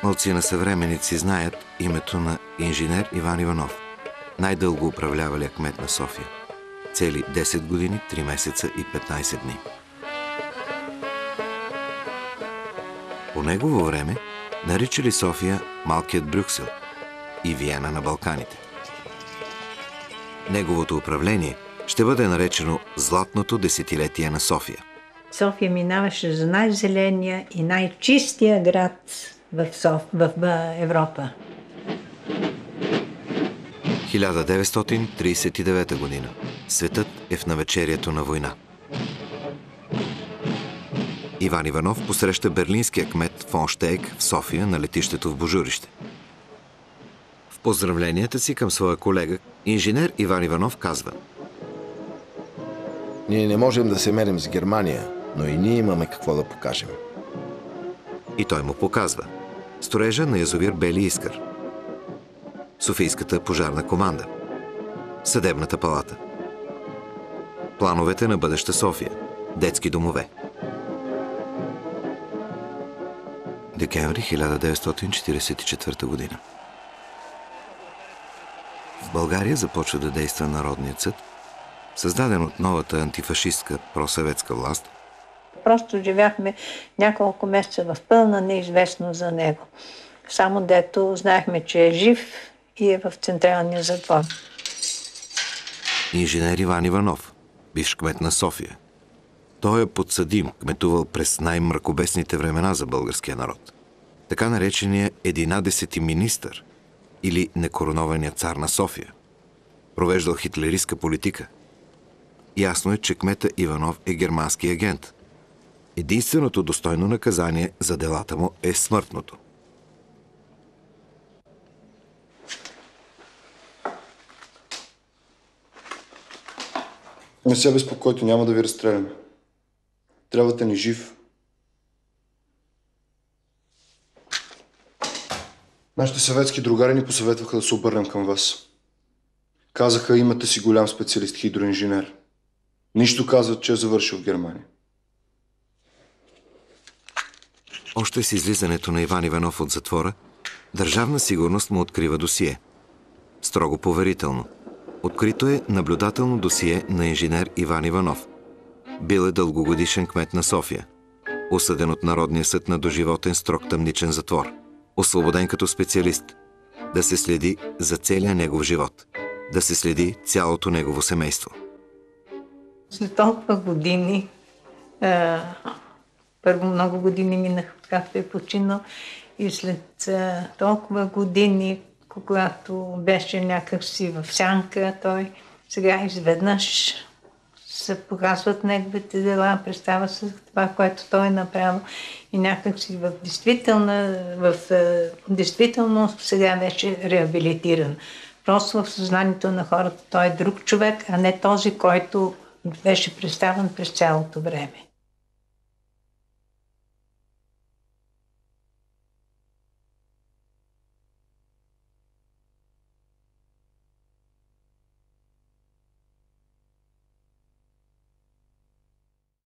Малцина съвременници знаят името на инженер Иван Иванов, най-дълго управлявалия кмет на София. Цели 10 години, 3 месеца и 15 дни. По негово време наричали София Малкият Брюксел и Виена на Балканите. Неговото управление ще бъде наречено Златното десетилетие на София. София минаваше за най-зеления и най-чистия град в Европа. 1939 година. Светът е в навечерието на война. Иван Иванов посреща берлинския кмет фон Штейк в София на летището в Божурище. В поздравленията си към своя колега, инженер Иван Иванов казва: Ние не можем да се мерим с Германия, но и ние имаме какво да покажем. И той му показва строежа на язовир Бели Искър, Софийската пожарна команда, Съдебната палата, плановете на бъдеща София, детски домове. Декември 1944 година. В България започва да действа Народният съд, създаден от новата антифашистка просъветска власт. Просто живяхме няколко месеца в пълна неизвестност за него. Само дето знаехме, че е жив и е в централния затвор. Инженер Иван Иванов, бивш кмет на София. Той е подсъдим, кметувал през най-мракобесните времена за българския народ. Така наречения 11-ти министър или некоронованият цар на София. Провеждал хитлеристка политика. Ясно е, че кмета Иванов е германски агент. Единственото достойно наказание за делата му е смъртното. Не се безпокойте, няма да ви разстреляме. Трябвате ни жив. Нашите съветски другари ни посъветваха да се обърнем към вас. Казаха, имате си голям специалист хидроинженер. Нищо казват, че е завършил в Германия. Още с излизането на Иван Иванов от затвора, Държавна сигурност му открива досие. Строго поверително. Открито е наблюдателно досие на инженер Иван Иванов. Бил е дългогодишен кмет на София. Осъден от Народния съд на доживотен строг тъмничен затвор. Освободен като специалист. Да се следи за целия негов живот. Да се следи цялото негово семейство. След толкова години, първо много години минах, както е починал, и след толкова години, когато беше някакси в сянка, той сега изведнъж се показват неговите дела, представа се това, което той е направил, и някакси в действителност сега вече реабилитиран. Просто в съзнанието на хората той е друг човек, а не този, който беше представен през цялото време.